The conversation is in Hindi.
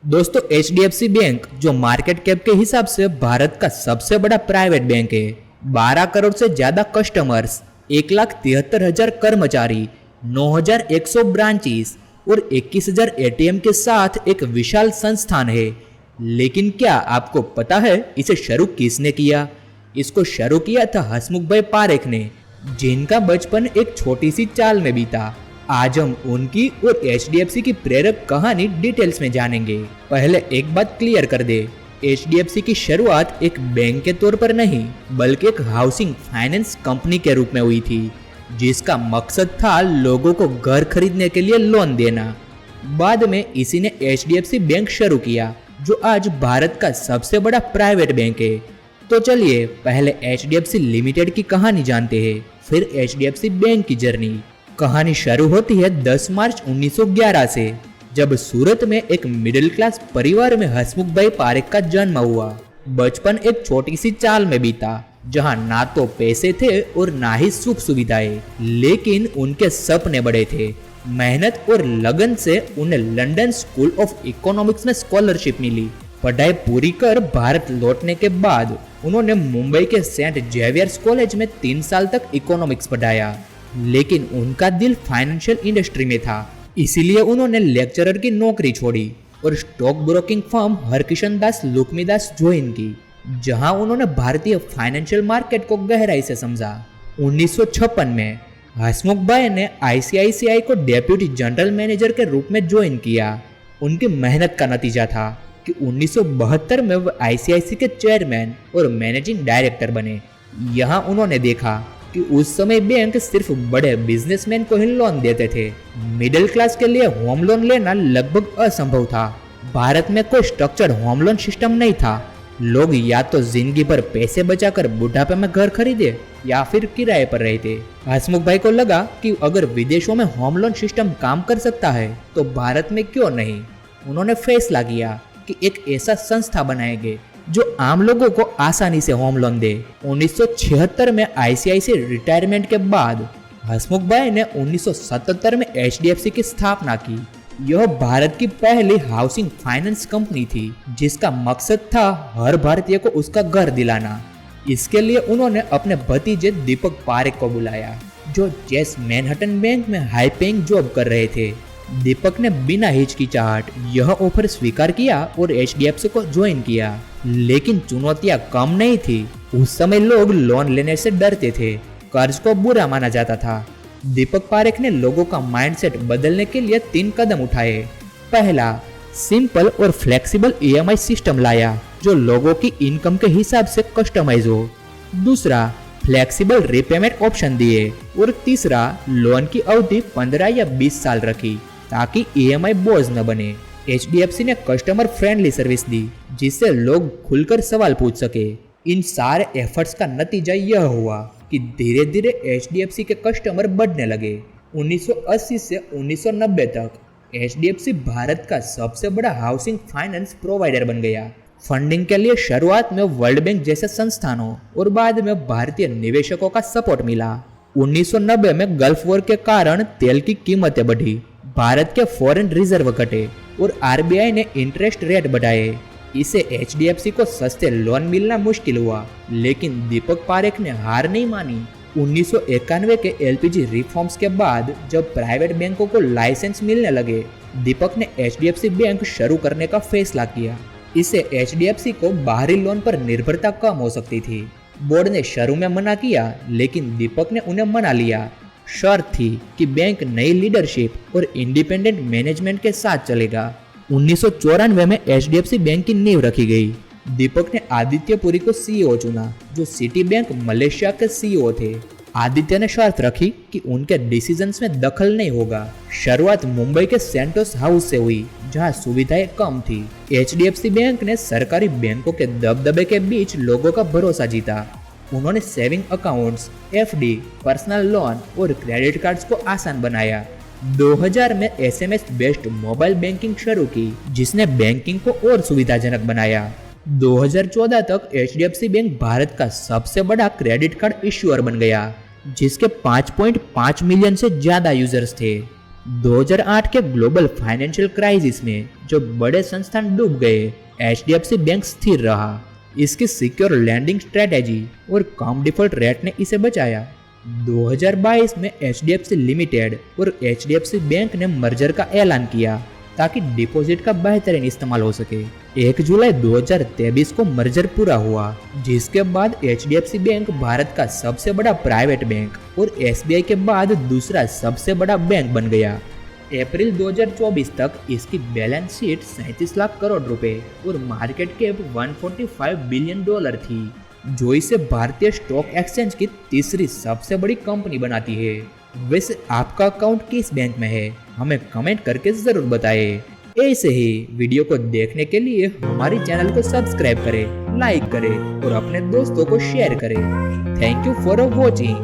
दोस्तों HDFC बैंक जो मार्केट कैप के हिसाब से भारत का सबसे बड़ा प्राइवेट बैंक है। 12 करोड़ से ज्यादा कस्टमर्स, 1,73,000 कर्मचारी, 9,100 ब्रांचेस और 21,000 ATM के साथ एक विशाल संस्थान है। लेकिन क्या आपको पता है इसे शुरू किसने किया? इसको शुरू किया था हसमुख भाई पारेख ने, जिनका बचपन एक छोटी सी चाल में बीता। आज हम उनकी और HDFC की प्रेरक कहानी डिटेल्स में जानेंगे। पहले एक बात क्लियर कर दे, HDFC की शुरुआत एक बैंक के तौर पर नहीं बल्कि एक हाउसिंग फाइनेंस कंपनी के रूप में हुई थी, जिसका मकसद था लोगों को घर खरीदने के लिए लोन देना। बाद में इसी ने HDFC बैंक शुरू किया, जो आज भारत का सबसे बड़ा प्राइवेट बैंक है। तो चलिए पहले HDFC लिमिटेड की कहानी जानते हैं, फिर HDFC बैंक की जर्नी। कहानी शुरू होती है 10 मार्च 1911 से, जब सूरत में एक मिडिल क्लास परिवार में हसमुख भाई पारेख का जन्म हुआ। बचपन एक छोटी सी चाल में बीता, जहां ना तो पैसे थे और ना ही सुख सुविधाएं, लेकिन उनके सपने बड़े थे। मेहनत और लगन से उन्हें लंदन स्कूल ऑफ इकोनॉमिक्स में स्कॉलरशिप मिली। पढ़ाई पूरी कर भारत लौटने के बाद उन्होंने मुंबई के सेंट जेवियर्स कॉलेज में 3 साल तक इकोनॉमिक्स पढ़ाया, लेकिन उनका दिल फाइनेंशियल इंडस्ट्री में था। इसीलिए उन्होंने लेक्चरर की नौकरी छोड़ी और स्टॉक ब्रोकिंग फर्म हरकिशन दास लुक्मीदास ज्वाइन की, जहां उन्होंने भारतीय फाइनेंशियल मार्केट को गहराई से समझा। 1956 में हसमुख भाई ने ICICI को डेप्यूटी जनरल मैनेजर के रूप में ज्वाइन किया। उनकी मेहनत का नतीजा था कि 1972 में वह ICICI के चेयरमैन और मैनेजिंग डायरेक्टर बने। यहाँ उन्होंने देखा कि उस समय बैंक सिर्फ बड़े बिजनेसमैन को ही लोन देते थे। मिडिल क्लास के लिए होम लोन लेना लगभग असंभव था। भारत में कोई स्ट्रक्चर्ड होम लोन सिस्टम नहीं था। लोग या तो जिंदगी भर पैसे बचाकर बुढ़ापे में घर खरीदे या फिर किराए पर रहते। हसमुख भाई को लगा कि अगर विदेशों में होम लोन सिस्टम काम कर सकता है तो भारत में क्यों नहीं। उन्होंने फैसला किया कि एक ऐसा संस्था बनाएंगे जो आम लोगों को आसानी से होम लोन दे। 1976 में ICICI रिटायरमेंट के बाद हसमुख भाई ने 1977 में HDFC की स्थापना की। यह भारत की पहली हाउसिंग फाइनेंस कंपनी थी, जिसका मकसद था हर भारतीय को उसका घर दिलाना। इसके लिए उन्होंने अपने भतीजे दीपक पारेख को बुलाया, जो चेस मैनहट्टन बैंक में हाई पेइंग जॉब कर रहे थे। दीपक ने बिना हिचकिचाहट यह ऑफर स्वीकार किया और HDFC को ज्वाइन किया। लेकिन चुनौतियां कम नहीं थी। उस समय लोग लोन लेने से डरते थे, कर्ज को बुरा माना जाता था। दीपक पारेख ने लोगों का माइंडसेट बदलने के लिए 3 कदम उठाए। पहला, सिंपल और फ्लेक्सिबल EMI सिस्टम लाया, जो लोगों की इनकम के हिसाब से कस्टमाइज हो। दूसरा, फ्लेक्सिबल रीपेमेंट ऑप्शन दिए। और तीसरा, लोन की अवधि 15 या 20 साल रखी, ताकि EMI बोझ न बने। HDFC ने कस्टमर फ्रेंडली सर्विस दी, जिससे लोग खुलकर सवाल पूछ सके। इन सारे एफर्ट्स का नतीजा यह हुआ कि धीरे धीरे HDFC के कस्टमर बढ़ने लगे। 1980 से 1990 तक HDFC भारत का सबसे बड़ा हाउसिंग फाइनेंस प्रोवाइडर बन गया। फंडिंग के लिए शुरुआत में वर्ल्ड बैंक जैसे संस्थानों और बाद में भारतीय निवेशकों का सपोर्ट मिला। 1990 में गल्फ वॉर के कारण तेल की कीमतें बढ़ी, भारत के फॉरेन रिजर्व घटे और RBI ने इंटरेस्ट रेट बढ़ाए। इसे HDFC को सस्ते लोन मिलना मुश्किल हुआ, लेकिन दीपक पारेख ने हार नहीं मानी। 1991 के LPG रिफॉर्म्स के बाद जब प्राइवेट बैंकों को लाइसेंस मिलने लगे, दीपक ने HDFC बैंक शुरू करने का फैसला किया। इससे HDFC को बाहरी लोन पर निर्भरता कम हो सकती थी। बोर्ड ने शुरू में मना किया, लेकिन दीपक ने उन्हें मना लिया। शर्त थी कि बैंक नई लीडरशिप और इंडिपेंडेंट मैनेजमेंट के साथ चलेगा। 1994 में HDFC बैंक की नींव रखी गई। दीपक ने आदित्य पुरी को CEO चुना, जो सिटी बैंक मलेशिया के CEO थे। आदित्य ने शर्त रखी कि उनके डिसीजंस में दखल नहीं होगा। शुरुआत मुंबई के सेंटोस हाउस से हुई, जहां सुविधाएं कम थी। HDFC बैंक ने सरकारी बैंकों के दबदबे के बीच लोगों का भरोसा जीता। उन्होंने saving accounts, FD, personal loan और क्रेडिट कार्ड्स को आसान बनाया। 2000 में SMS बेस्ड मोबाइल बैंकिंग शुरू की, जिसने बैंकिंग को और सुविधाजनक बनाया। 2014 तक HDFC बैंक भारत का सबसे बड़ा क्रेडिट कार्ड इश्यूअर बन गया, जिसके 5.5 मिलियन से ज्यादा यूजर्स थे। 2008 के ग्लोबल फाइनेंशियल क्राइसिस में जो बड़े संस्थान डूब गए, एचडीएफसी बैंक स्थिर रहा। इसकी सिक्योर लैंडिंग स्ट्रेटेजी और कम डिफॉल्ट रेट ने इसे बचाया। 2022 में एचडीएफसी लिमिटेड और एचडीएफसी बैंक ने मर्जर का ऐलान किया ताकि डिपॉजिट का बेहतरीन इस्तेमाल हो सके। 1 जुलाई 2023 को मर्जर पूरा हुआ, जिसके बाद एचडीएफसी बैंक भारत का सबसे बड़ा प्राइवेट बैंक और एसबीआई के बाद दूसरा सबसे बड़ा बैंक बन गया। अप्रैल 2024 तक इसकी बैलेंस शीट 37 लाख करोड़ रुपए और मार्केट कैप $145 बिलियन थी, जो इसे भारतीय स्टॉक एक्सचेंज की तीसरी सबसे बड़ी कंपनी बनाती है। वैसे आपका अकाउंट किस बैंक में है, हमें कमेंट करके जरूर बताएं। ऐसे ही वीडियो को देखने के लिए हमारे चैनल को सब्सक्राइब करें, लाइक करें और अपने दोस्तों को शेयर करें। Thank you for watching.